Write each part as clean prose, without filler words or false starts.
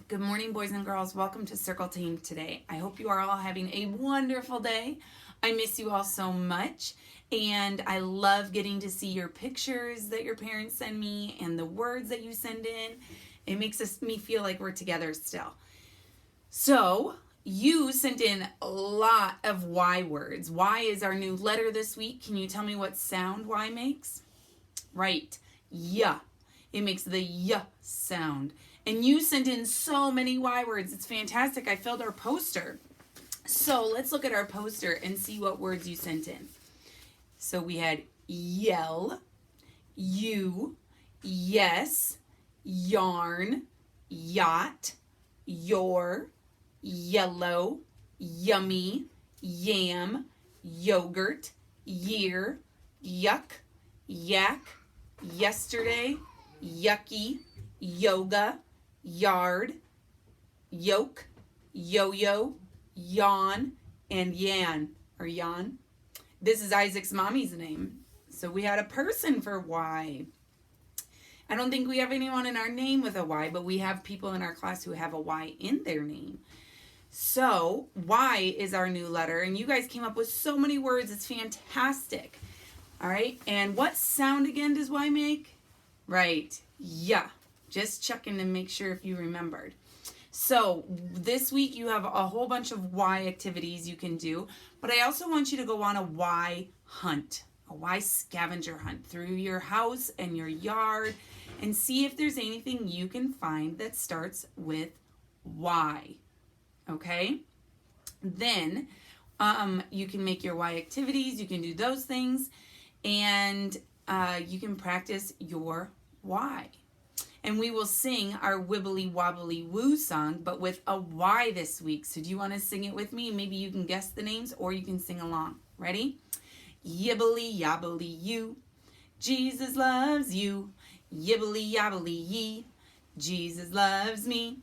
Good morning, boys and girls. Welcome to Circle Team today. I hope you are all having a wonderful day. I miss you all so much, and I love getting to see your pictures that your parents send me and the words that you send in. It makes me feel like we're together still. So, you sent in a lot of Y words. Y is our new letter this week. Can you tell me what sound Y makes? Right, yeah. It makes the y sound. And you sent in so many Y words. It's fantastic. I filled our poster. So let's look at our poster and see what words you sent in. So we had yell, you, yes, yarn, yacht, your, yellow, yummy, yam, yogurt, year, yuck, yak, yesterday, yucky, yoga, yard, yoke, yo-yo, yawn, and yan, or yan. This is Isaac's mommy's name. So we had a person for Y. I don't think we have anyone in our name with a Y, but we have people in our class who have a Y in their name. So Y is our new letter, and you guys came up with so many words. It's fantastic. All right, and what sound again does Y make? Right, yeah. Just checking to make sure if you remembered. So this week you have a whole bunch of Y activities you can do, but I also want you to go on a Y hunt, a Y scavenger hunt through your house and your yard and see if there's anything you can find that starts with Y. Okay? Then you can make your Y activities, you can do those things, and you can practice your Y. And we will sing our Wibbly Wobbly Woo song, but with a Y this week. So do you want to sing it with me? Maybe you can guess the names or you can sing along. Ready? Yibbly yobbly you, Jesus loves you. Yibbly yobbly ye, Jesus loves me.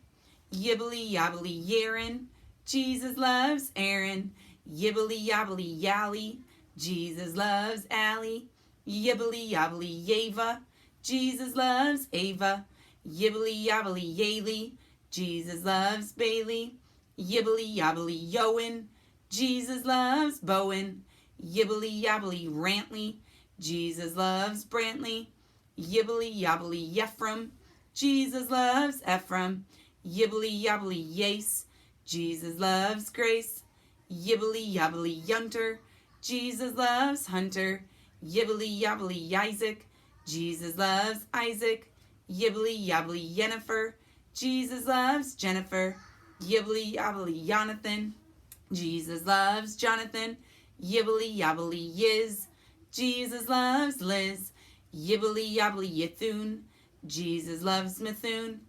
Yibbly yobbly yerin, Jesus loves Aaron. Yibbly yobbly yally, Jesus loves Allie. Yibbly yobbly yava, Jesus loves Ava. Yibbly yobbly yayly, Jesus loves Bailey. Yibbly yobbly yowen, Jesus loves Bowen. Yibbly yobbly rantley, Jesus loves Brantley. Yibbly yobbly Yephram, Jesus loves Ephraim. Yibbly yobbly yace, Jesus loves Grace. Yibbly yobbly yunter, Jesus loves Hunter. Yibbly yobbly Isaac, Jesus loves Isaac. Yibbly yobbly Yennefer, Jesus loves Jennifer. Yibbly yobbly Jonathan, Jesus loves Jonathan. Yibbly yobbly Yiz, Jesus loves Liz. Yibbly yobbly Yethune, Jesus loves Mithune.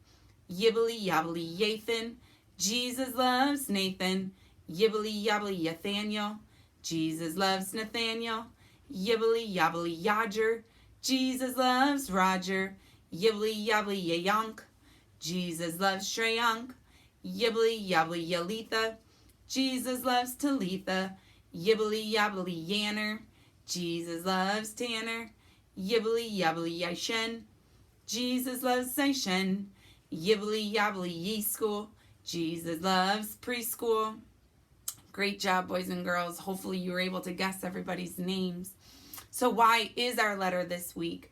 Yibbly yobbly Yathan, Jesus loves Nathan. Yibbly yobbly Yathaniel, Jesus loves Nathaniel. Yibbly yobbly Yodger, Jesus loves Roger. Yibbly yobbly Yayonk, Jesus loves Shreyank. Yibbly yobbly Yalitha, Jesus loves Talitha. Yibbly yobbly Yanner, Jesus loves Tanner. Yibbly yobbly Yishen, Jesus loves Saishen. Yibbly yobbly Ye School, Jesus loves preschool. Great job, boys and girls. Hopefully you were able to guess everybody's names. So Y is our letter this week.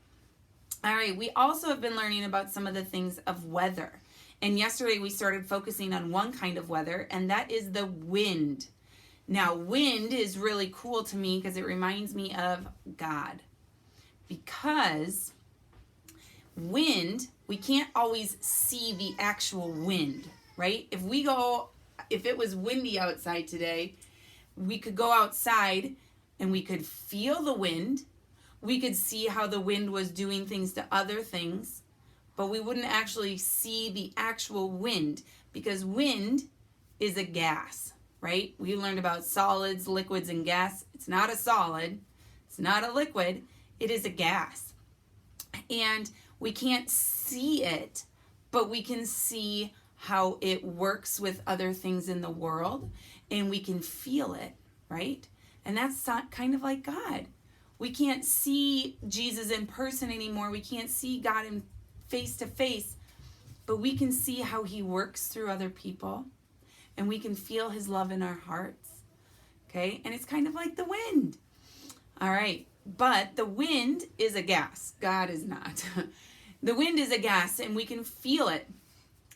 All right, we also have been learning about some of the things of weather. And yesterday we started focusing on one kind of weather, and that is the wind. Now, wind is really cool to me because it reminds me of God. Because wind, we can't always see the actual wind, right? If it was windy outside today, we could go outside and we could feel the wind. We could see how the wind was doing things to other things, but we wouldn't actually see the actual wind because wind is a gas, right? We learned about solids, liquids, and gas. It's not a solid. It's not a liquid. It is a gas. And we can't see it, but we can see how it works with other things in the world, and we can feel it, right? And that's kind of like God. We can't see Jesus in person anymore. We can't see God in face to face, but we can see how he works through other people, and we can feel his love in our hearts. Okay, and it's kind of like the wind. All right, but the wind is a gas. God is not. The wind is a gas, and we can feel it.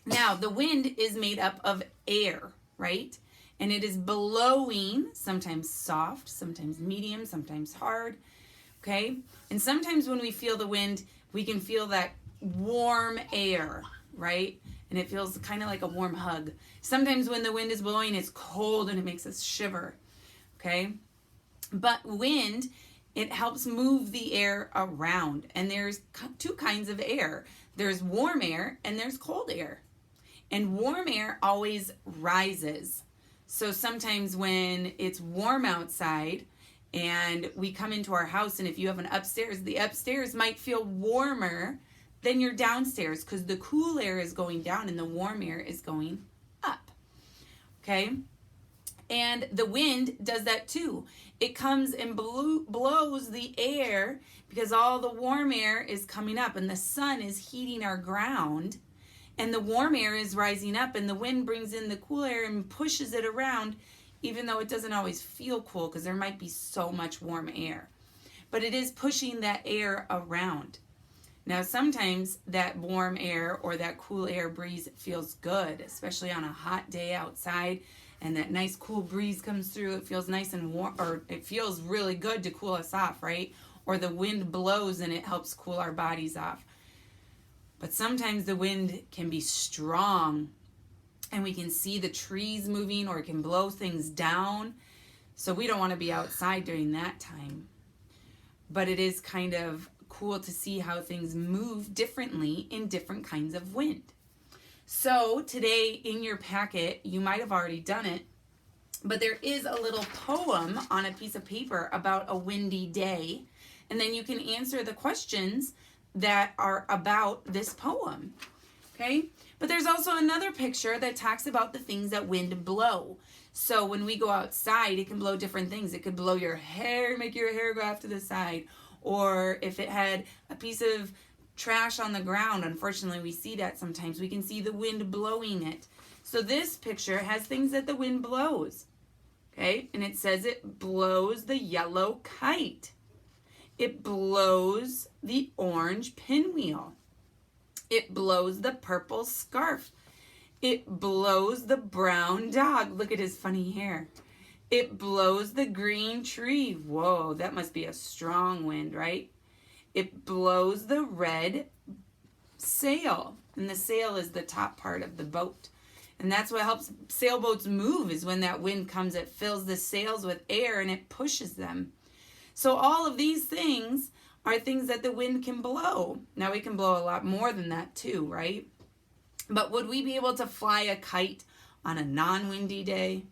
Now, the wind is made up of air, right? And it is blowing, sometimes soft, sometimes medium, sometimes hard, okay? And sometimes when we feel the wind, we can feel that warm air, right? And it feels kind of like a warm hug. Sometimes when the wind is blowing, it's cold and it makes us shiver, okay? But wind, it helps move the air around. And there's two kinds of air. There's warm air and there's cold air. And warm air always rises. So sometimes when it's warm outside and we come into our house, and if you have an upstairs, the upstairs might feel warmer than your downstairs because the cool air is going down and the warm air is going up. Okay? And the wind does that too. It comes and blows the air because all the warm air is coming up, and the sun is heating our ground. And the warm air is rising up, and the wind brings in the cool air and pushes it around, even though it doesn't always feel cool because there might be so much warm air. But it is pushing that air around. Now, sometimes that warm air or that cool air breeze feels good, especially on a hot day outside, and that nice cool breeze comes through. It feels nice and warm, or it feels really good to cool us off, right? Or the wind blows and it helps cool our bodies off. But sometimes the wind can be strong and we can see the trees moving, or it can blow things down. So we don't want to be outside during that time. But it is kind of cool to see how things move differently in different kinds of wind. So today in your packet, you might have already done it, but there is a little poem on a piece of paper about a windy day. And then you can answer the questions that are about this poem, okay? But there's also another picture that talks about the things that wind blow. So when we go outside, it can blow different things. It could blow your hair, make your hair go off to the side. Or if it had a piece of trash on the ground, unfortunately we see that sometimes. We can see the wind blowing it. So this picture has things that the wind blows, okay? And it says it blows the yellow kite. It blows the orange pinwheel. It blows the purple scarf. It blows the brown dog. Look at his funny hair. It blows the green tree. Whoa, that must be a strong wind, right? It blows the red sail. And the sail is the top part of the boat. And that's what helps sailboats move, is when that wind comes, it fills the sails with air and it pushes them. So all of these things are things that the wind can blow. Now, we can blow a lot more than that too, right? But would we be able to fly a kite on a non-windy day?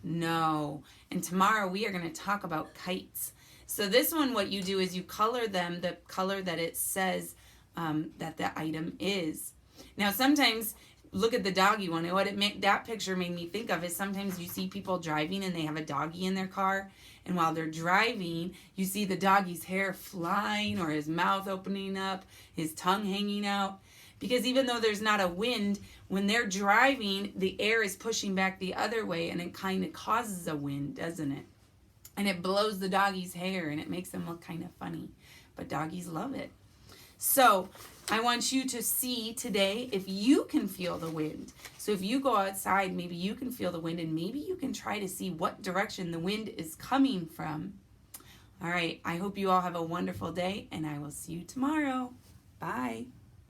No. And tomorrow we are going to talk about kites. So this one, what you do is you color them the color that it says that the item is. Now, sometimes, look at the doggy one. And that picture made me think of is sometimes you see people driving and they have a doggy in their car. And while they're driving, you see the doggy's hair flying or his mouth opening up, his tongue hanging out. Because even though there's not a wind, when they're driving, the air is pushing back the other way, and it kind of causes a wind, doesn't it? And it blows the doggy's hair, and it makes them look kind of funny. But doggies love it. So I want you to see today if you can feel the wind. So if you go outside, maybe you can feel the wind, and maybe you can try to see what direction the wind is coming from. All right, I hope you all have a wonderful day, and I will see you tomorrow. Bye.